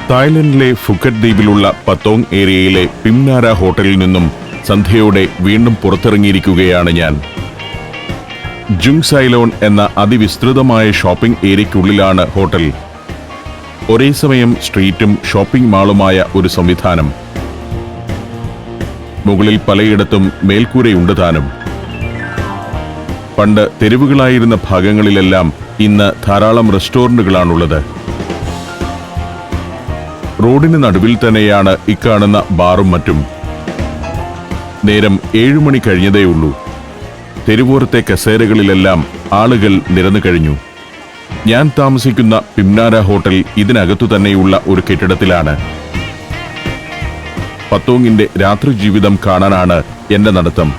തായ്ലൻഡിലെ Phuket ദ്വീപിലുള്ള പത്തോങ് ഏരിയയിലെ പിംനാര ഹോട്ടലിൽ നിന്നും സന്ധ്യയോടെ വീണ്ടും പുറത്തിറങ്ങിയിരിക്കുകയാണ് ഞാൻ. ജുങ് സൈലോൺ എന്ന അതിവിസ്തൃതമായ ഷോപ്പിംഗ് ഏരിയയ്ക്കുള്ളിലാണ് ഹോട്ടൽ. ഒരേ സമയം സ്ട്രീറ്റും ഷോപ്പിംഗ് മാളുമായ ഒരു സംവിധാനം. മുകളിൽ പലയിടത്തും മേൽക്കൂരയുണ്ട് താനും. പണ്ട് തെരുവുകളായിരുന്ന ഭാഗങ്ങളിലെല്ലാം ഇന്ന് ധാരാളം റെസ്റ്റോറന്റുകളാണുള്ളത്. റോഡിന് നടുവിൽ തന്നെയാണ് ഇക്കാണുന്ന ബാറും മറ്റും. നേരം 7 മണി കഴിഞ്ഞതേയുള്ളൂ. തെരുവോരത്തെ കസേരകളിലെല്ലാം ആളുകൾ നിരന്നു കഴിഞ്ഞു. ഞാൻ താമസിക്കുന്ന പിംനാര ഹോട്ടൽ ഇതിനകത്തു തന്നെയുള്ള ഒരു കെട്ടിടത്തിലാണ്. പത്തോങ്ങിന്റെ രാത്രി ജീവിതം കാണാനാണ് എന്റെ നടത്തം.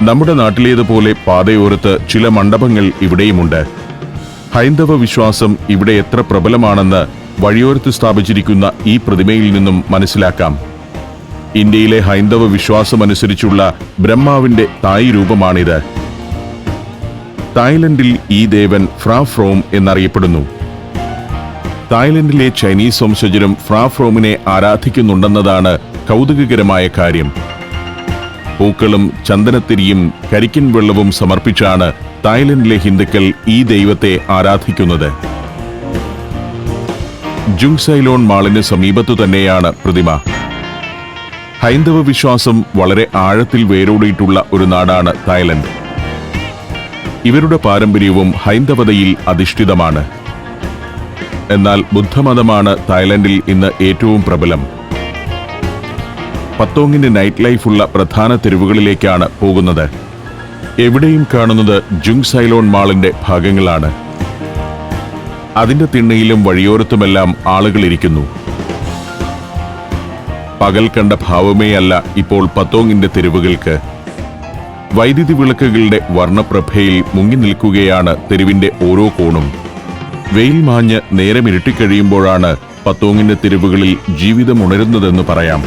നമ്മുടെ നാട്ടിലേതുപോലെ പാതയോരത്ത് ചില മണ്ഡപങ്ങൾ ഇവിടെയുമുണ്ട്. ഹൈന്ദവ വിശ്വാസം ഇവിടെ എത്ര പ്രബലമാണെന്ന് വഴിയോരത്ത് സ്ഥാപിച്ചിരിക്കുന്ന ഈ പ്രതിമയിൽ നിന്നും മനസ്സിലാക്കാം. ഇന്ത്യയിലെ ഹൈന്ദവ വിശ്വാസമനുസരിച്ചുള്ള ബ്രഹ്മാവിന്റെ തായ് രൂപമാണിത്. തായ്ലൻഡിൽ ഈ ദേവൻ ഫ്രാ ഫ്രോം എന്നറിയപ്പെടുന്നു. തായ്ലൻഡിലെ ചൈനീസ് വംശജരും ഫ്രാ ഫ്രോമിനെ ആരാധിക്കുന്നുണ്ടെന്നതാണ് കൗതുകകരമായ കാര്യം. പൂക്കളും ചന്ദനത്തിരിയും കരിക്കിൻ വെള്ളവും സമർപ്പിച്ചാണ് തായ്ലൻഡിലെ ഹിന്ദുക്കൾ ഈ ദൈവത്തെ ആരാധിക്കുന്നത്. ജുങ് സൈലോൺ മാളിന് സമീപത്തു തന്നെയാണ് പ്രതിമ. ഹൈന്ദവ വിശ്വാസം വളരെ ആഴത്തിൽ വേരോടിയിട്ടുള്ള ഒരു നാടാണ് തായ്ലൻഡ്. ഇവരുടെ പാരമ്പര്യവും ഹൈന്ദവതയിൽ അധിഷ്ഠിതമാണ്. എന്നാൽ ബുദ്ധമതമാണ് തായ്ലൻഡിൽ ഇന്ന് ഏറ്റവും പ്രബലം. പത്തോങ്ങിന്റെ നൈറ്റ് ലൈഫുള്ള പ്രധാന തെരുവുകളിലേക്കാണ് പോകുന്നത്. എവിടെയും കാണുന്നത് ജുങ് സൈലോൺ മാളിന്റെ ഭാഗങ്ങളാണ്. അതിന്റെ തിണ്ണയിലും വഴിയോരത്തുമെല്ലാം ആളുകളിരിക്കുന്നു. പകൽ കണ്ട ഭാവമേയല്ല ഇപ്പോൾ പത്തോങ്ങിന്റെ തെരുവുകൾക്ക്. വൈദ്യുതി വിളക്കുകളുടെ വർണ്ണപ്രഭയിൽ മുങ്ങി നിൽക്കുകയാണ് തെരുവിന്റെ ഓരോ കോണും. വെയിൽ മാഞ്ഞ് നേരം ഇരുട്ടിക്കഴിയുമ്പോഴാണ് പത്തോങ്ങിന്റെ തെരുവുകളിൽ ജീവിതം ഉണരുന്നതെന്ന് പറയാം.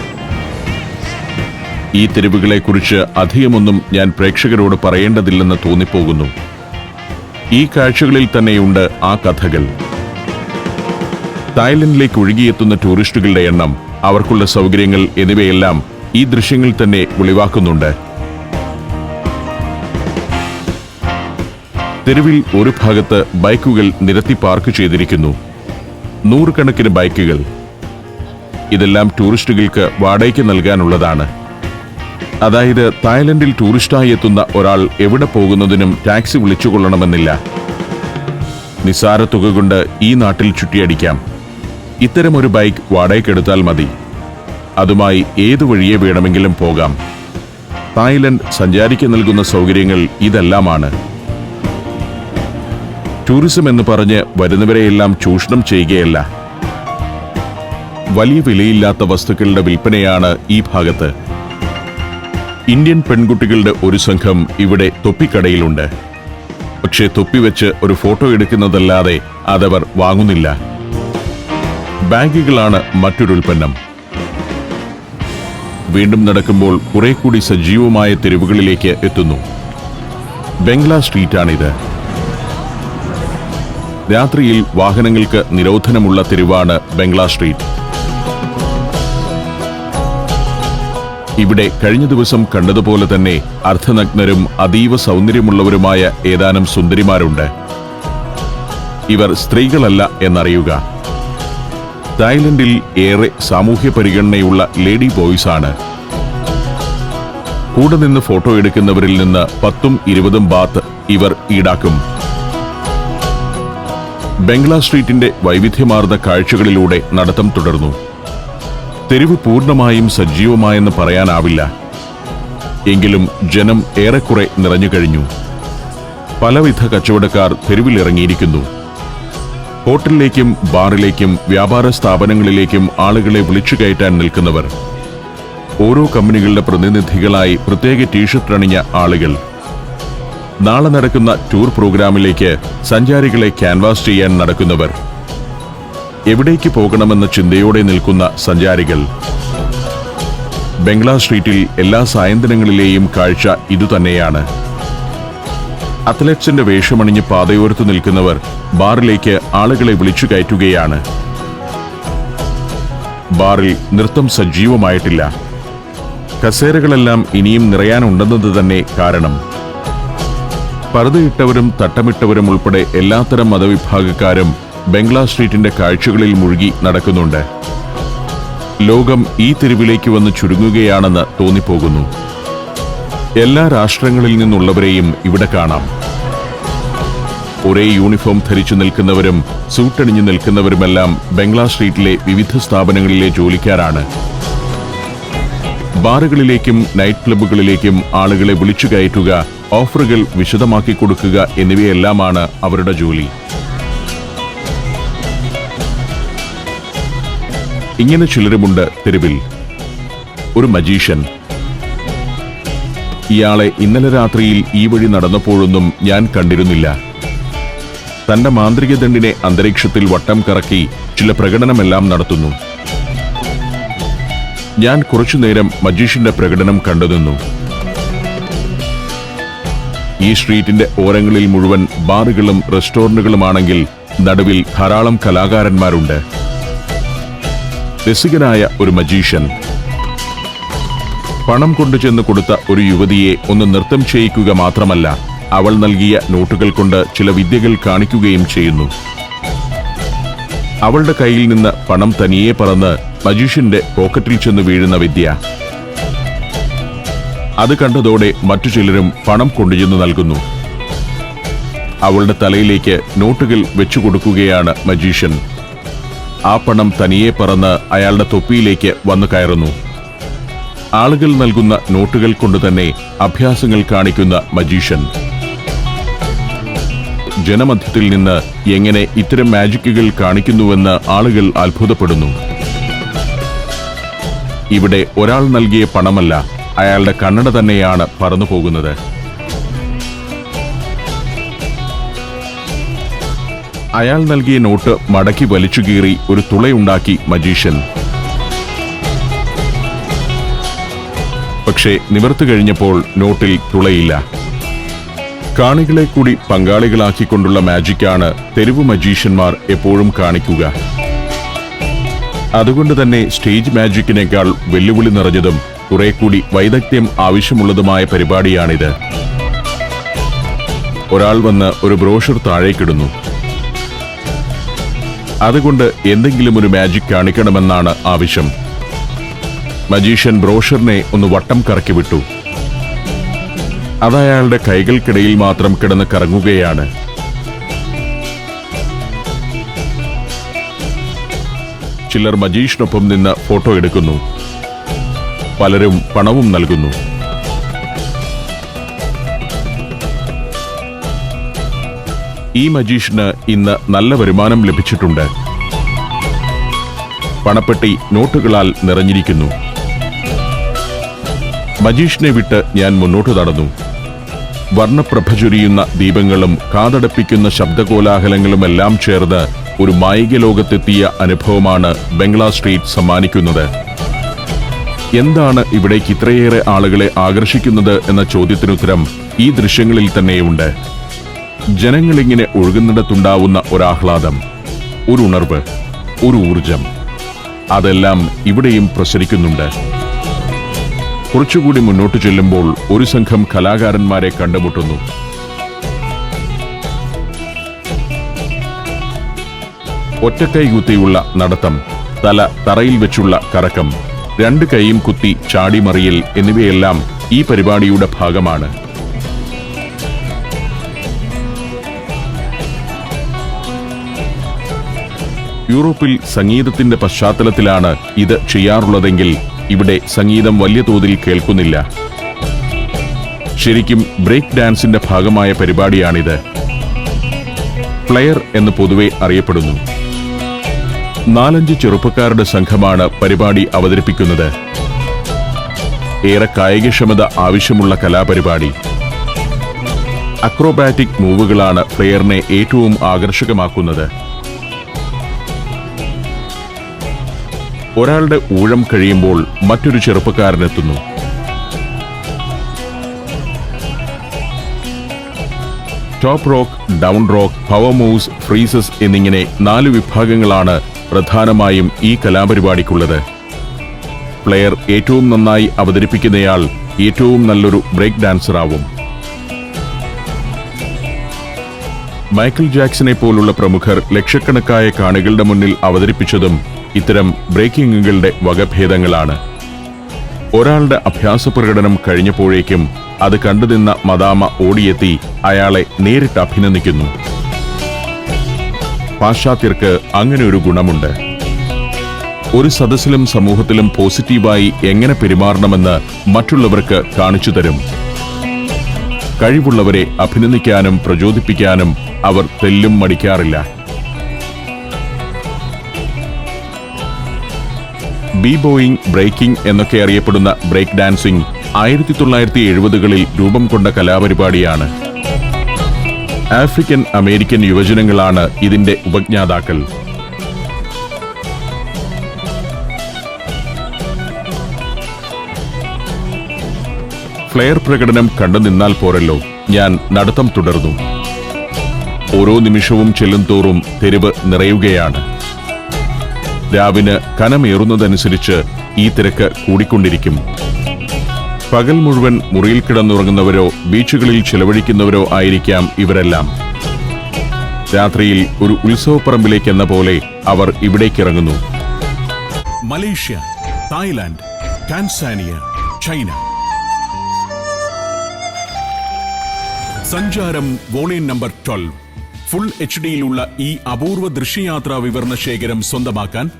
ഈ തെരുവുകളെക്കുറിച്ച് അധികമൊന്നും ഞാൻ പ്രേക്ഷകരോട് പറയേണ്ടതില്ലെന്ന് തോന്നിപ്പോകുന്നു. ഈ കാഴ്ചകളിൽ തന്നെയുണ്ട് ആ കഥകൾ. തായ്ലൻഡിലേക്ക് ഒഴുകിയെത്തുന്ന ടൂറിസ്റ്റുകളുടെ എണ്ണം, അവർക്കുള്ള സൗകര്യങ്ങൾ എന്നിവയെല്ലാം ഈ ദൃശ്യങ്ങൾ തന്നെ വെളിവാക്കുന്നുണ്ട്. തെരുവിൽ ഒരു ഭാഗത്ത് ബൈക്കുകൾ നിരത്തി പാർക്ക് ചെയ്തിരിക്കുന്നു. 100 കണക്കിന് ബൈക്കുകൾ. ഇതെല്ലാം ടൂറിസ്റ്റുകൾക്ക് വാടകയ്ക്ക് നൽകാനുള്ളതാണ്. അതായത് തായ്ലൻഡിൽ ടൂറിസ്റ്റായി എത്തുന്ന ഒരാൾ എവിടെ പോകുന്നതിനും ടാക്സി വിളിച്ചുകൊള്ളണമെന്നില്ല. നിസ്സാര തുക കൊണ്ട് ഈ നാട്ടിൽ ചുറ്റിയടിക്കാം. ഇത്തരമൊരു ബൈക്ക് വാടകയ്ക്കെടുത്താൽ മതി. അതുമായി ഏതു വഴിയെ വേണമെങ്കിലും പോകാം. തായ്ലൻഡ് സഞ്ചാരിക്ക് നൽകുന്ന സൗകര്യങ്ങൾ ഇതെല്ലാമാണ്. ടൂറിസം എന്ന് പറഞ്ഞ് വരുന്നവരെയെല്ലാം ചൂഷണം ചെയ്യുകയല്ല. വലിയ വിലയില്ലാത്ത വസ്തുക്കളുടെ വിൽപ്പനയാണ് ഈ ഭാഗത്ത്. ഇന്ത്യൻ പെൺകുട്ടികളുടെ ഒരു സംഘം ഇവിടെ തൊപ്പിക്കടയിലുണ്ട്. പക്ഷേ തൊപ്പിവെച്ച് ഒരു ഫോട്ടോ എടുക്കുന്നതല്ലാതെ അതവർ വാങ്ങുന്നില്ല. ബാഗുകളാണ് മറ്റൊരു ഉൽപ്പന്നം. വീണ്ടും നടക്കുമ്പോൾ കുറെ കൂടി സജീവമായ തെരുവുകളിലേക്ക് എത്തുന്നു. ബംഗ്ലാ സ്ട്രീറ്റാണിത്. രാത്രിയിൽ വാഹനങ്ങൾക്ക് നിരോധനമുള്ള തെരുവാണ് ബംഗ്ലാ സ്ട്രീറ്റ്. ഇവിടെ കഴിഞ്ഞ ദിവസം കണ്ടതുപോലെ തന്നെ അർദ്ധനഗ്നരും അതീവ സൗന്ദര്യമുള്ളവരുമായ ഏതാനും സുന്ദരിമാരുണ്ട്. ഇവർ സ്ത്രീകളല്ല എന്നറിയുക. തായ്ലൻഡിൽ ഏറെ സാമൂഹ്യ പരിഗണനയുള്ള ലേഡി ബോയ്സ് ആണ്. കൂടെ നിന്ന് ഫോട്ടോ എടുക്കുന്നവരിൽ നിന്ന് 10ഉം 20ഉം ബാത്ത് ഇവർ ഈടാക്കും. ബംഗ്ലാ സ്ട്രീറ്റിന്റെ വൈവിധ്യമാർന്ന കാഴ്ചകളിലൂടെ നടത്തം തുടർന്നു. തെരുവ് പൂർണ്ണമായും സജീവമായെന്ന് പറയാനാവില്ല. എങ്കിലും ജനം ഏറെക്കുറെ നിറഞ്ഞു കഴിഞ്ഞു. പലവിധ കച്ചവടക്കാർ തെരുവിലിറങ്ങിയിരിക്കുന്നു. ഹോട്ടലിലേക്കും ബാറിലേക്കും വ്യാപാര സ്ഥാപനങ്ങളിലേക്കും ആളുകളെ വിളിച്ചു കയറ്റാൻ നിൽക്കുന്നവർ. ഓരോ കമ്പനികളുടെ പ്രതിനിധികളായി പ്രത്യേക ടീഷർട്ട് അണിഞ്ഞ ആളുകൾ. നാളെ നടക്കുന്ന ടൂർ പ്രോഗ്രാമിലേക്ക് സഞ്ചാരികളെ ക്യാൻവാസ് ചെയ്യാൻ നടക്കുന്നവർ. എവിടേക്ക് പോകണമെന്ന ചിന്തയോടെ നിൽക്കുന്ന സഞ്ചാരികൾ. ബംഗ്ലാ സ്ട്രീറ്റിൽ എല്ലാ സായന്തനങ്ങളിലെയും കാഴ്ച ഇതുതന്നെയാണ്. അത്ലറ്റ്സിന്റെ വേഷമണിഞ്ഞ് പാതയോരത്ത് നിൽക്കുന്നവർ ബാറിലേക്ക് ആളുകളെ വിളിച്ചു കയറ്റുകയാണ്. ബാറിൽ നൃത്തം സജീവമായിട്ടില്ല. കസേരകളെല്ലാം ഇനിയും നിറയാനുണ്ടെന്നത് തന്നെ കാരണം. പർദ്ദയിട്ടവരും തട്ടമിട്ടവരും ഉൾപ്പെടെ എല്ലാത്തരം മതവിഭാഗക്കാരും ബംഗ്ലാ സ്ട്രീറ്റിന്റെ കാഴ്ചകളിൽ മുഴുകി നടക്കുന്നുണ്ട്. ലോകം ഈ തെരുവിലേക്ക് വന്ന് ചുരുങ്ങുകയാണെന്ന് തോന്നിപ്പോകുന്നു. എല്ലാ രാഷ്ട്രങ്ങളിൽ നിന്നുള്ളവരെയും ഇവിടെ കാണാം. ഒരേ യൂണിഫോം ധരിച്ചു നിൽക്കുന്നവരും സൂട്ടണിഞ്ഞു നിൽക്കുന്നവരുമെല്ലാം ബംഗ്ലാ സ്ട്രീറ്റിലെ വിവിധ സ്ഥാപനങ്ങളിലെ ജോലിക്കാരാണ്. ബാറുകളിലേക്കും നൈറ്റ് ക്ലബ്ബുകളിലേക്കും ആളുകളെ വിളിച്ചു കയറ്റുക, ഓഫറുകൾ വിശദമാക്കി കൊടുക്കുക എന്നിവയെല്ലാമാണ് അവരുടെ ജോലി. ഇങ്ങനെ ചിലരുമുണ്ട് തെരുവിൽ. ഒരു മജീഷ്യൻ. ഇയാളെ ഇന്നലെ രാത്രിയിൽ ഈ വഴി നടന്നപ്പോഴൊന്നും ഞാൻ കണ്ടിരുന്നില്ല. തന്റെ മാന്ത്രിക ദണ്ഡിനെ അന്തരീക്ഷത്തിൽ വട്ടം കറക്കി ചില പ്രകടനമെല്ലാം നടത്തുന്നു. ഞാൻ കുറച്ചുനേരം മജീഷ്യന്റെ പ്രകടനം കണ്ടുനിന്നു. ഈ സ്ട്രീറ്റിന്റെ ഓരങ്ങളിൽ മുഴുവൻ ബാറുകളും റെസ്റ്റോറന്റുകളുമാണെങ്കിൽ നടുവിൽ ധാരാളം കലാകാരന്മാരുണ്ട്. രസികനായ ഒരു മജീഷ്യൻ പണം കൊണ്ടുചെന്ന് കൊടുത്ത ഒരു യുവതിയെ ഒന്ന് നൃത്തം ചെയ്യിക്കുക മാത്രമല്ല, അവൾ നൽകിയ നോട്ടുകൾ കൊണ്ട് ചില വിദ്യകൾ കാണിക്കുകയും ചെയ്യുന്നു. അവളുടെ കയ്യിൽ നിന്ന് പണം തനിയെ പറന്ന് മജീഷ്യന്റെ പോക്കറ്റിൽ ചെന്ന് വീഴുന്ന വിദ്യ. അത് കണ്ടതോടെ മറ്റു ചിലരും പണം കൊണ്ടുചെന്ന് നൽകുന്നു. അവളുടെ തലയിലേക്ക് നോട്ടുകൾ വെച്ചുകൊടുക്കുകയാണ് മജീഷ്യൻ. ആ പണം തനിയെ പറന്ന് അയാളുടെ തൊപ്പിയിലേക്ക് വന്നു കയറുന്നു. ആളുകൾ നൽകുന്ന നോട്ടുകൾ കൊണ്ടുതന്നെ അഭ്യാസങ്ങൾ കാണിക്കുന്ന മജീഷ്യൻ ജനമധ്യത്തിൽ നിന്ന് എങ്ങനെ ഇത്തരം മാജിക്കുകൾ കാണിക്കുന്നുവെന്ന് ആളുകൾ അത്ഭുതപ്പെടുന്നു. ഇവിടെ ഒരാൾ നൽകിയ പണമല്ല, അയാളുടെ കണ്ണട തന്നെയാണ് പറന്നു പോകുന്നത്. അയാൾ നൽകിയ നോട്ട് മടക്കി വലിച്ചു കീറി ഒരു തുളയുണ്ടാക്കി മജീഷ്യൻ. പക്ഷേ നിവർത്തി കഴിഞ്ഞപ്പോൾ നോട്ടിൽ തുളയില്ല. കാണികളെ കൂടി പങ്കാളികളാക്കിക്കൊണ്ടുള്ള മാജിക്കാണ് തെരുവു മജീഷ്യന്മാർ എപ്പോഴും കാണിക്കുക. അതുകൊണ്ട് തന്നെ സ്റ്റേജ് മാജിക്കിനേക്കാൾ വെല്ലുവിളി നിറഞ്ഞതും കുറെ കൂടി വൈദഗ്ധ്യം ആവശ്യമുള്ളതുമായ പരിപാടിയാണിത്. ഒരാൾ വന്ന് ഒരു ബ്രോഷർ താഴേക്കിടുന്നു. അതുകൊണ്ട് എന്തെങ്കിലും ഒരു മാജിക് കാണിക്കണമെന്നാണ് ആവശ്യം. മജീഷ്യൻ ബ്രോഷറിനെ ഒന്ന് വട്ടം കറക്കി വിട്ടു. അതയാളുടെ കൈകൾക്കിടയിൽ മാത്രം കിടന്ന് കറങ്ങുകയാണ്. ചിലർ മജീഷിനൊപ്പം നിന്ന് ഫോട്ടോ എടുക്കുന്നു. പലരും പണവും നൽകുന്നു. ഈ മജീഷിന് ഇന്ന് നല്ല വരുമാനം ലഭിച്ചിട്ടുണ്ട്. പണപ്പെട്ടി നോട്ടുകളാൽ നിറഞ്ഞിരിക്കുന്നു. മജീഷിനെ വിട്ട് ഞാൻ മുന്നോട്ട് നടന്നു. വർണ്ണപ്രഭ ചൊരിയുന്ന ദീപങ്ങളും കാതടപ്പിക്കുന്ന ശബ്ദകോലാഹലങ്ങളുമെല്ലാം ചേർന്ന് ഒരു മായിക ലോകത്തെത്തിയ അനുഭവമാണ് ബംഗ്ലാ സ്ട്രീറ്റ് സമ്മാനിക്കുന്നത്. എന്താണ് ഇവിടേക്ക് ഇത്രയേറെ ആളുകളെ ആകർഷിക്കുന്നത് എന്ന ചോദ്യത്തിനുത്തരം ഈ ദൃശ്യങ്ങളിൽ തന്നെയുണ്ട്. ജനങ്ങളിങ്ങനെ ഒഴുകുന്നിടത്തുണ്ടാവുന്ന ഒരാഹ്ലാദം, ഒരു ഉണർവ്, ഒരു ഊർജം, അതെല്ലാം ഇവിടെയും പ്രസരിക്കുന്നുണ്ട്. കുറച്ചുകൂടി മുന്നോട്ട് ചെല്ലുമ്പോൾ ഒരു സംഘം കലാകാരന്മാരെ കണ്ടുമുട്ടുന്നു. ഒറ്റക്കൈ കുത്തിയുള്ള നടത്തം, തല തറയിൽ വെച്ചുള്ള കറക്കം, രണ്ട് കൈയും കുത്തി ചാടിമറിയൽ എന്നിവയെല്ലാം ഈ പരിപാടിയുടെ ഭാഗമാണ്. യൂറോപ്പിൽ സംഗീതത്തിന്റെ പശ്ചാത്തലത്തിലാണ് ഇത് ചെയ്യാറുള്ളതെങ്കിൽ ഇവിടെ സംഗീതം വലിയ തോതിൽ കേൾക്കുന്നില്ല. ശരിക്കും ബ്രേക്ക് ഡാൻസിന്റെ ഭാഗമായ പരിപാടിയാണിത്. ഫ്ലെയർ എന്ന് പൊതുവെ അറിയപ്പെടുന്നു. 4-5 ചെറുപ്പക്കാരുടെ സംഘമാണ് പരിപാടി അവതരിപ്പിക്കുന്നത്. ഏറെ കായികക്ഷമത ആവശ്യമുള്ള കലാപരിപാടി. അക്രോബാറ്റിക് മൂവുകളാണ് ഫ്ലെയറിനെ ഏറ്റവും ആകർഷകമാക്കുന്നത്. ഒരാളുടെ ഊഴം കഴിയുമ്പോൾ മറ്റൊരു ചെറുപ്പക്കാരനെത്തുന്നു. Top rock, down rock, power moves, freezes എന്നിങ്ങനെ 4 വിഭാഗങ്ങളാണ് പ്രധാനമായും ഈ കലാപരിപാടിക്കുള്ളത്. പ്ലെയർ ഏറ്റവും നന്നായി അവതരിപ്പിക്കുന്നയാൾ ഏറ്റവും നല്ലൊരു ബ്രേക്ക് ഡാൻസറാവും. മൈക്കിൾ ജാക്സനെ പോലുള്ള പ്രമുഖർ ലക്ഷക്കണക്കായ കാണികളുടെ മുന്നിൽ അവതരിപ്പിച്ചതും ഇത്തരം ബ്രേക്കിങ്ങുകളുടെ വകഭേദങ്ങളാണ്. ഒരാളുടെ അഭ്യാസ പ്രകടനം കഴിഞ്ഞപ്പോഴേക്കും അത് കണ്ടുനിന്ന മദാമ ഓടിയെത്തി അയാളെ നേരിട്ട് അഭിനന്ദിക്കുന്നു. പാശ്ചാത്യർക്ക് അങ്ങനെ ഒരു ഗുണമുണ്ട്. ഒരു സദസ്സിലും സമൂഹത്തിലും പോസിറ്റീവായി എങ്ങനെ പെരുമാറണമെന്ന് മറ്റുള്ളവർക്ക് കാണിച്ചു തരും. കഴിവുള്ളവരെ അഭിനന്ദിക്കാനും പ്രചോദിപ്പിക്കാനും അവർ തെല്ലും മടിക്കാറില്ല. ബീബോയിങ്, ബ്രേക്കിംഗ് എന്നൊക്കെ അറിയപ്പെടുന്ന ബ്രേക്ക് ഡാൻസിംഗ് 1970കളിൽ രൂപം കൊണ്ട കലാപരിപാടിയാണ്. ആഫ്രിക്കൻ അമേരിക്കൻ യുവജനങ്ങളാണ് ഇതിന്റെ ഉപജ്ഞാതാക്കൾ. ഫ്ലെയർ പ്രകടനം കണ്ടു നിന്നാൽ പോരല്ലോ, ഞാൻ നടത്തം തുടർന്നു. ഓരോ നിമിഷവും ചെല്ലുംതോറും തെരുവ് നിറയുകയാണ്. രാവിന് കനമേറുന്നതനുസരിച്ച് ഈ തിരക്ക് കൂടിക്കൊണ്ടിരിക്കും. പകൽ മുഴുവൻ മുറിയിൽ കിടന്നുറങ്ങുന്നവരോ ബീച്ചുകളിൽ ചെലവഴിക്കുന്നവരോ ആയിരിക്കാം ഇവരെല്ലാം. രാത്രിയിൽ ഒരു ഉത്സവപ്പറമ്പിലേക്കെന്ന പോലെ അവർ ഇവിടേക്കിറങ്ങുന്നു. Malaysia, Thailand, Tanzania, China. സഞ്ചാരം വോളിയം നമ്പർ 12. ഫുൾ HD-യിലുള്ള ഈ അപൂർവ ദൃശ്യയാത്രാ വിവരണ ശേഖരം സ്വന്തമാക്കാൻ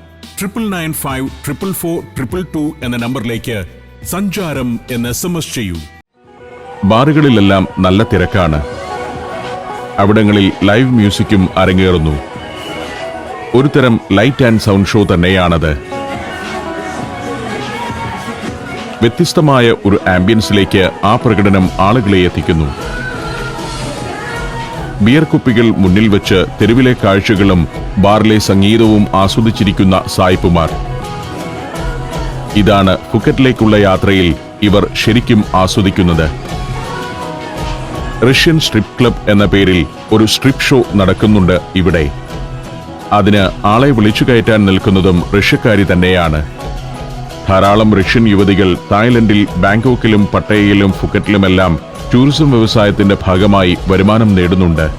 99544422 എന്ന നമ്പറിലേക്ക് സഞ്ചാരം എന്ന് SMS ചെയ്യൂ. ബാറുകളിലെല്ലാം നല്ല തിരക്കാണ്. അവിടങ്ങളിൽ ലൈവ് മ്യൂസിക്കും അരങ്ങേറുന്നു. ഒരു തരം ലൈറ്റ് ആൻഡ് സൗണ്ട് ഷോ തന്നെയാണത്. വ്യത്യസ്തമായ ഒരു ആംബിയൻസിലേക്ക് ആ പ്രകടനം ആളുകളെ എത്തിക്കുന്നു. ബിയർ കുപ്പികൾ മുന്നിൽ വെച്ച് തെരുവിലെ കാഴ്ചകളും ബാറിലെ സംഗീതവും ആസ്വദിച്ചിരിക്കുന്ന സായിപ്പുമാർ. ഇതാണ് ഫുക്കറ്റിലേക്കുള്ള യാത്രയിൽ ഇവർ ശരിക്കും ആസ്വദിക്കുന്നത്. റഷ്യൻ സ്ട്രിപ്പ് ക്ലബ് എന്ന പേരിൽ ഒരു സ്ട്രിപ്പ് ഷോ നടക്കുന്നുണ്ട് ഇവിടെ. അതിന് ആളെ വിളിച്ചു കയറ്റാൻ നിൽക്കുന്നതും റഷ്യക്കാരി തന്നെയാണ്. ധാരാളം റഷ്യൻ യുവതികൾ തായ്ലൻഡിൽ ബാങ്കോക്കിലും പട്ടയയിലും ഫുക്കറ്റിലുമെല്ലാം ടൂറിസം വ്യവസായത്തിന്റെ ഭാഗമായി വരുമാനം നേടുന്നുണ്ട്.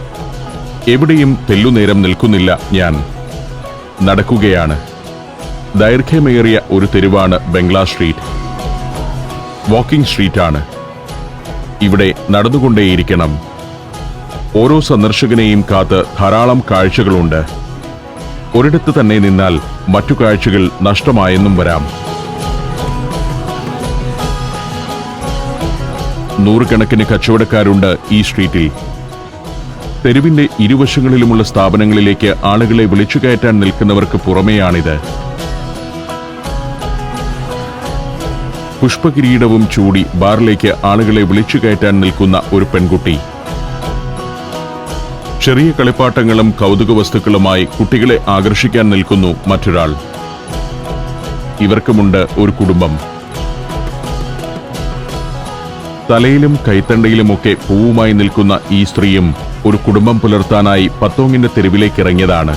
എവിടെയും തെല്ലുനേരം നിൽക്കുന്നില്ല ഞാൻ. നടക്കുകയാണ്. ദൈർഘ്യമേറിയ ഒരു തെരുവാണ് ബംഗ്ലാ സ്ട്രീറ്റ്. വാക്കിംഗ് സ്ട്രീറ്റാണ്. ഇവിടെ നടന്നുകൊണ്ടേയിരിക്കണം. ഓരോ സന്ദർശകനെയും കാത്ത് ധാരാളം കാഴ്ചകളുണ്ട്. ഒരിടത്ത് തന്നെ നിന്നാൽ മറ്റു കാഴ്ചകൾ നഷ്ടമായെന്നും വരാം. നൂറുകണക്കിന് കച്ചവടക്കാരുണ്ട് ഈ സ്ട്രീറ്റിൽ. തെരുവിന്റെ ഇരുവശങ്ങളിലുമുള്ള സ്ഥാപനങ്ങളിലേക്ക് ആളുകളെ വിളിച്ചു കയറ്റാൻ നിൽക്കുന്നവർക്ക് പുറമെയാണിത്. പുഷ്പകിരീടവും ചൂടി ബാറിലേക്ക് ആളുകളെ വിളിച്ചു കയറ്റാൻ നിൽക്കുന്ന ഒരു പെൺകുട്ടി. ചെറിയ കളിപ്പാട്ടങ്ങളും കൗതുക വസ്തുക്കളുമായി കുട്ടികളെ ആകർഷിക്കാൻ നിൽക്കുന്നു മറ്റൊരാൾ. ഇവർക്കുമുണ്ട് ഒരു കുടുംബം. തലയിലും കൈത്തണ്ടയിലുമൊക്കെ പൂവുമായി നിൽക്കുന്ന ഈ സ്ത്രീയും ഒരു കുടുംബം പുലർത്താനായി പത്തോങ്ങിന്റെ തെരുവിലേക്ക് ഇറങ്ങിയതാണ്.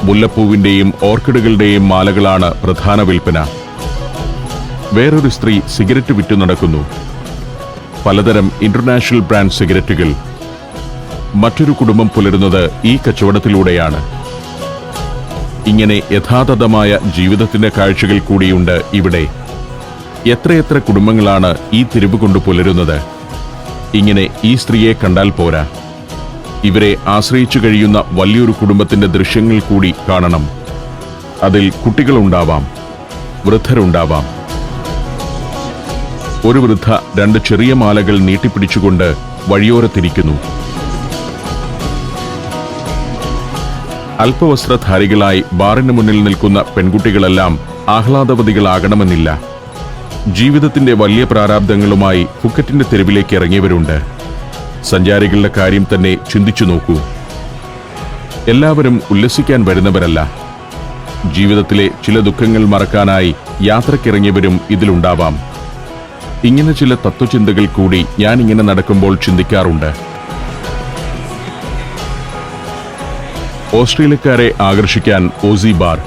മുല്ലപ്പൂവിന്റെയും ഓർക്കിഡുകളുടെയും മാലകളാണ് പ്രധാന വിൽപ്പന. വേറൊരു സ്ത്രീ സിഗരറ്റ് വിറ്റു നടക്കുന്നു. പലതരം ഇന്റർനാഷണൽ ബ്രാൻഡ് സിഗരറ്റുകൾ. മറ്റൊരു കുടുംബം പുലരുന്നത് ഈ കച്ചവടത്തിലൂടെയാണ്. ഇങ്ങനെ യഥാതഥമായ ജീവിതത്തിന്റെ കാഴ്ചകൾ കൂടിയുണ്ട് ഇവിടെ. എത്രയെത്ര കുടുംബങ്ങളാണ് ഈ തെരുവ് കൊണ്ട് പുലരുന്നത്. ഇങ്ങനെ ഈ സ്ത്രീയെ കണ്ടാൽ പോരാ, ഇവരെ ആശ്രയിച്ചു കഴിയുന്ന വലിയൊരു കുടുംബത്തിന്റെ ദൃശ്യങ്ങൾ കൂടി കാണണം. അതിൽ കുട്ടികളുണ്ടാവാം, വൃദ്ധരുണ്ടാവാം. ഒരു വൃദ്ധ രണ്ട് ചെറിയ മാലകൾ നീട്ടിപ്പിടിച്ചുകൊണ്ട് വഴിയോരത്തിരിക്കുന്നു. അല്പവസ്ത്രധാരികളായി ബാറിന് മുന്നിൽ നിൽക്കുന്ന പെൺകുട്ടികളെല്ലാം ആഹ്ലാദവതികളാകണമെന്നില്ല. ജീവിതത്തിന്റെ വലിയ പ്രാരാബ്ദങ്ങളുമായി ഫുക്കറ്റിന്റെ തെരുവിലേക്ക് ഇറങ്ങിയവരുണ്ട്. സഞ്ചാരികളുടെ കാര്യം തന്നെ ചിന്തിച്ചു നോക്കൂ. എല്ലാവരും ഉല്ലസിക്കാൻ വരുന്നവരല്ല. ജീവിതത്തിലെ ചില ദുഃഖങ്ങൾ മറക്കാനായി യാത്രക്കിറങ്ങിയവരും ഇതിലുണ്ടാവാം. ഇങ്ങനെ ചില തത്വചിന്തകൾ കൂടി ഞാനിങ്ങനെ നടക്കുമ്പോൾ ചിന്തിക്കാറുണ്ട്. ഓസ്ട്രേലിയക്കാരെ ആകർഷിക്കാൻ ഓസി ബാർ,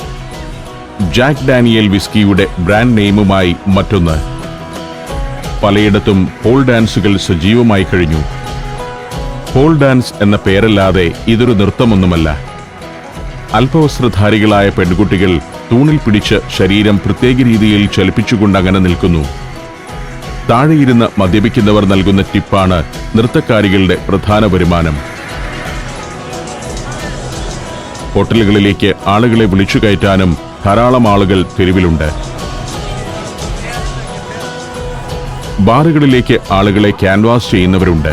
ജാക്ക് ഡാനിയൽ വിസ്കിയുടെ ബ്രാൻഡ് നെയിമുമായി മറ്റൊന്ന്. പലയിടത്തും പോൾ ഡാൻസുകൾ സജീവമായി കഴിഞ്ഞു. പോൾ ഡാൻസ് എന്ന പേരല്ലാതെ ഇതൊരു നൃത്തമൊന്നുമല്ല. അല്പവസ്ത്രധാരികളായ പെൺകുട്ടികൾ തൂണിൽ പിടിച്ച് ശരീരം പ്രത്യേക രീതിയിൽ ചലിപ്പിച്ചുകൊണ്ടങ്ങനെ നിൽക്കുന്നു. താഴെയിരുന്ന് മദ്യപിക്കുന്നവർ നൽകുന്ന ടിപ്പാണ് നൃത്തക്കാരികളുടെ പ്രധാന വരുമാനം. ഹോട്ടലുകളിലേക്ക് ആളുകളെ വിളിച്ചു കയറ്റാനും ധാരാളം ആളുകൾ തെരുവിലുണ്ട്. ബാറുകളിലേക്ക് ആളുകളെ ക്യാൻവാസ് ചെയ്യുന്നവരുണ്ട്.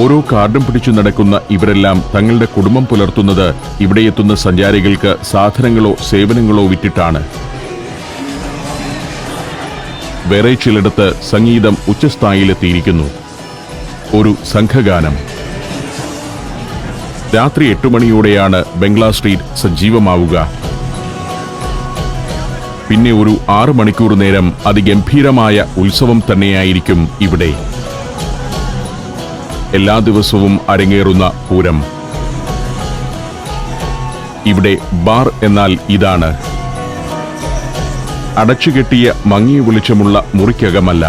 ഓരോ കാർഡും പിടിച്ചു നടക്കുന്ന ഇവരെല്ലാം തങ്ങളുടെ കുടുംബം പുലർത്തുന്നത് ഇവിടെയെത്തുന്ന സഞ്ചാരികൾക്ക് സാധനങ്ങളോ സേവനങ്ങളോ വിറ്റിട്ടാണ്. വേറെ ചിലയിടത്ത് സംഗീതം ഉച്ചസ്ഥായിയിലെത്തിയിരിക്കുന്നു. ഒരു സംഘഗാനം. രാത്രി 8 മണിയോടെയാണ് ബംഗ്ലാ സ്ട്രീറ്റ് സജീവമാവുക. പിന്നെ ഒരു 6 മണിക്കൂർ നേരം അതിഗംഭീരമായ ഉത്സവം തന്നെയായിരിക്കും ഇവിടെ. എല്ലാ ദിവസവും അരങ്ങേറുന്ന പൂരം. ഇവിടെ ബാർ എന്നാൽ ഇതാണ്. അടച്ചുകെട്ടിയ മങ്ങിയ വെളിച്ചമുള്ള മുറിക്കകമല്ല,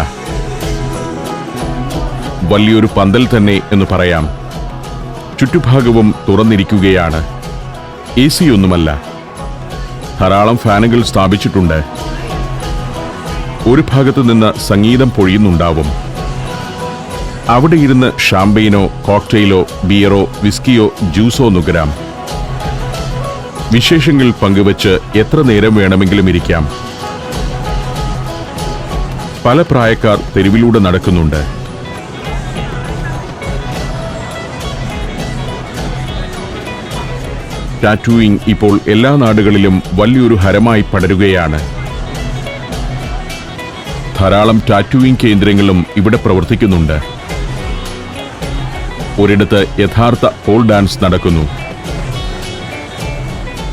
വലിയൊരു പന്തൽ തന്നെ എന്ന് പറയാം. ചുറ്റുഭാഗവും തുറന്നിരിക്കുകയാണ്. AC ഒന്നുമല്ല. ധാരാളം ഫാനുകൾ സ്ഥാപിച്ചിട്ടുണ്ട്. ഒരു ഭാഗത്തു നിന്ന് സംഗീതം പൊഴിയുന്നുണ്ടാവും. അവിടെ ഇരുന്ന് ഷാമ്പെയിനോ കോക്ടെയിലോ ബിയറോ വിസ്കിയോ ജ്യൂസോ നുകരാം. വിശേഷങ്ങൾ പങ്കുവച്ച് എത്ര നേരം വേണമെങ്കിലും ഇരിക്കാം. പല പ്രായക്കാർ തെരുവിലൂടെ നടക്കുന്നുണ്ട്. ടാറ്റൂയിങ് ഇപ്പോൾ എല്ലാ നാടുകളിലും വലിയൊരു ഹരമായി പടരുകയാണ്. ധാരാളം ടാറ്റൂയിങ് കേന്ദ്രങ്ങളും ഇവിടെ പ്രവർത്തിക്കുന്നുണ്ട്. ഒരിടത്ത് യഥാർത്ഥ പോൾ ഡാൻസ് നടക്കുന്നു.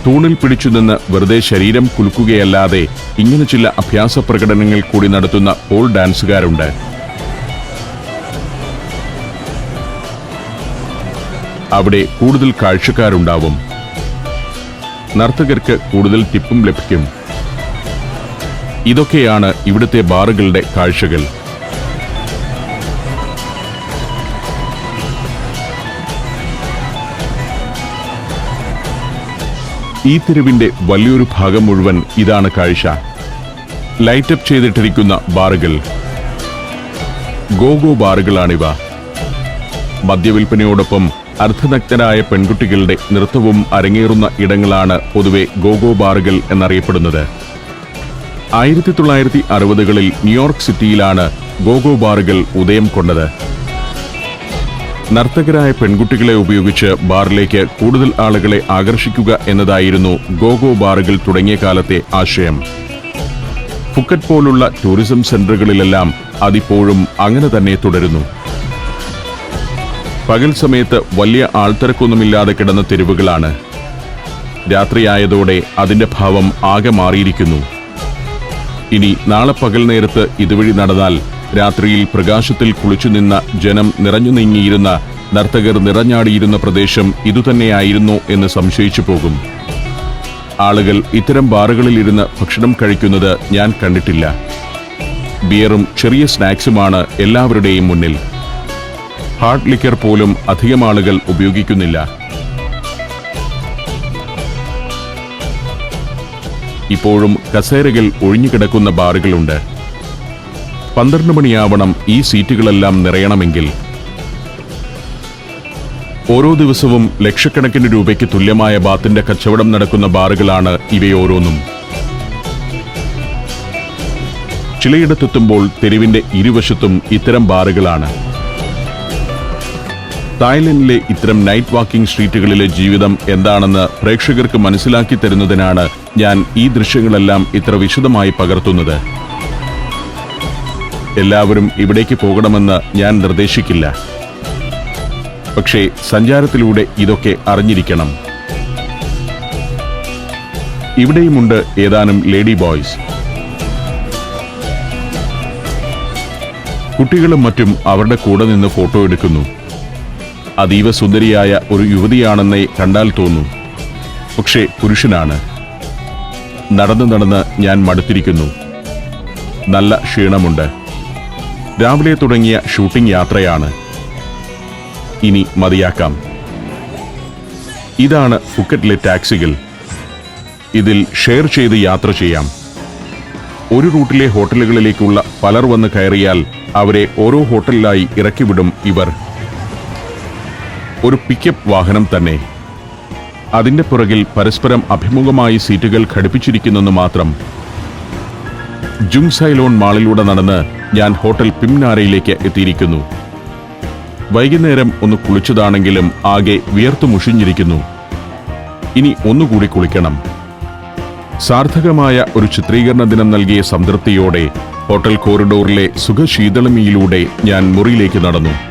തൂണിൽ പിടിച്ചുനിന്ന് വെറുതെ ശരീരം കുലുക്കുകയല്ലാതെ ഇങ്ങനെ ചില അഭ്യാസ പ്രകടനങ്ങൾ കൂടി നടത്തുന്ന പോൾ ഡാൻസുകാരുണ്ട്. അവിടെ കൂടുതൽ കാഴ്ചക്കാരുണ്ടാവും. നർത്തകർക്ക് കൂടുതൽ ടിപ്പും ലഭിക്കും. ഇതൊക്കെയാണ് ഇവിടുത്തെ ബാറുകളുടെ കാഴ്ചകൾ. ഈ തെരുവിന്റെ വലിയൊരു ഭാഗം മുഴുവൻ ഇതാണ് കാഴ്ച. ലൈറ്റപ്പ് ചെയ്തിട്ടിരിക്കുന്ന ബാറുകൾ, ഗോഗോ ബാറുകളാണിവ. മദ്യവിൽപ്പനയോടൊപ്പം അർദ്ധനഗ്നരായ പെൺകുട്ടികളുടെ നൃത്തവും അരങ്ങേറുന്ന ഇടങ്ങളാണ് പൊതുവെ ഗോഗോ ബാറുകൾ എന്നറിയപ്പെടുന്നത്. 1960കളിൽ ന്യൂയോർക്ക് സിറ്റിയിലാണ് ഗോഗോ ബാറുകൾ ഉദയം കൊണ്ടത്. നർത്തകരായ പെൺകുട്ടികളെ ഉപയോഗിച്ച് ബാറിലേക്ക് കൂടുതൽ ആളുകളെ ആകർഷിക്കുക എന്നതായിരുന്നു ഗോഗോ ബാറുകൾ തുടങ്ങിയ കാലത്തെ ആശയം. ഫുക്കറ്റ് പോലുള്ള ടൂറിസം സെന്ററുകളിലെല്ലാം അതിപ്പോഴും അങ്ങനെ തന്നെ തുടരുന്നു. പകൽ സമയത്ത് വലിയ ആൾത്തിരക്കൊന്നുമില്ലാതെ കിടന്ന തെരുവുകളാണ്. രാത്രിയായതോടെ അതിന്റെ ഭാവം ആകെ മാറിയിരിക്കുന്നു. ഇനി നാളെ പകൽ നേരത്ത് ഇതുവഴി നടന്നാൽ രാത്രിയിൽ പ്രകാശത്തിൽ കുളിച്ചുനിന്ന ജനം നിറഞ്ഞു നീങ്ങിയിരുന്ന, നർത്തകർ നിറഞ്ഞാടിയിരുന്ന പ്രദേശം ഇതുതന്നെയായിരുന്നോ എന്ന് സംശയിച്ചു പോകും. ആളുകൾ ഇത്തരം ബാറുകളിൽ ഇരുന്ന് ഭക്ഷണം കഴിക്കുന്നത് ഞാൻ കണ്ടിട്ടില്ല. ബിയറും ചെറിയ സ്നാക്സുമാണ് എല്ലാവരുടെയും മുന്നിൽ. ഹാർഡ് ലിക്കർ പോലും അധികം ആളുകൾ ഉപയോഗിക്കുന്നില്ല. ഇപ്പോഴും കസേരകൾ ഒഴിഞ്ഞുകിടക്കുന്ന ബാറുകളുണ്ട്. 12 മണിയാവണം ഈ സീറ്റുകളെല്ലാം നിറയണമെങ്കിൽ. ഓരോ ദിവസവും ലക്ഷക്കണക്കിന് രൂപയ്ക്ക് തുല്യമായ ബാത്തിന്റെ കച്ചവടം നടക്കുന്ന ബാറുകളാണ് ഇവയോരോന്നും. ചിലയിടത്തെത്തുമ്പോൾ തെരുവിന്റെ ഇരുവശത്തും ഇത്തരം ബാറുകളാണ്. തായ്ലൻഡിലെ ഇത്തരം നൈറ്റ് വാക്കിംഗ് സ്ട്രീറ്റുകളിലെ ജീവിതം എന്താണെന്ന് പ്രേക്ഷകർക്ക് മനസ്സിലാക്കി തരുന്നതിനാണ് ഞാൻ ഈ ദൃശ്യങ്ങളെല്ലാം ഇത്ര വിശദമായി പകർത്തുന്നത്. എല്ലാവരും ഇവിടേക്ക് പോകണമെന്ന് ഞാൻ നിർദ്ദേശിക്കില്ല. പക്ഷേ സഞ്ചാരത്തിലൂടെ ഇതൊക്കെ അറിഞ്ഞിരിക്കണം. ഇവിടെയുമുണ്ട് ഏതാനും ലേഡി ബോയ്സ്. കുട്ടികളും മറ്റും അവരുടെ കൂടെ നിന്ന് ഫോട്ടോ എടുക്കുന്നു. അതീവ സുന്ദരിയായ ഒരു യുവതിയാണെന്നേ കണ്ടാൽ തോന്നൂ. പക്ഷേ പുരുഷനാണ്. നടന്ന് നടന്ന് ഞാൻ മടുത്തിരിക്കുന്നു. നല്ല ക്ഷീണമുണ്ട്. രാവിലെ തുടങ്ങിയ ഷൂട്ടിംഗ് യാത്രയാണ്. ഇനി മതിയാക്കാം. ഇതാണ് ഫുക്കറ്റിലെ ടാക്സികൾ. ഇതിൽ ഷെയർ ചെയ്ത് യാത്ര ചെയ്യാം. ഒരു റൂട്ടിലെ ഹോട്ടലുകളിലേക്കുള്ള പലർ വന്ന് കയറിയാൽ അവരെ ഓരോ ഹോട്ടലിലായി ഇറക്കിവിടും ഇവർ. ഒരു പിക്കപ്പ് വാഹനം തന്നെ. അതിന്റെ പുറകിൽ പരസ്പരം അഭിമുഖമായി സീറ്റുകൾ ഘടിപ്പിച്ചിരിക്കുന്നെന്ന് മാത്രം. ജുങ് സൈലോൺ മാളിലൂടെ നടന്ന് ഞാൻ ഹോട്ടൽ പിംനാരയിലേക്ക് എത്തിയിരിക്കുന്നു. വൈകുന്നേരം ഒന്ന് കുളിച്ചതാണെങ്കിലും ആകെ വിയർത്തു മുഷിഞ്ഞിരിക്കുന്നു. ഇനി ഒന്നുകൂടി കുളിക്കണം. സാർത്ഥകമായ ഒരു ചിത്രീകരണ ദിനം നൽകിയ സംതൃപ്തിയോടെ ഹോട്ടൽ കോറിഡോറിലെ സുഖശീതളമിയിലൂടെ ഞാൻ മുറിയിലേക്ക് നടന്നു.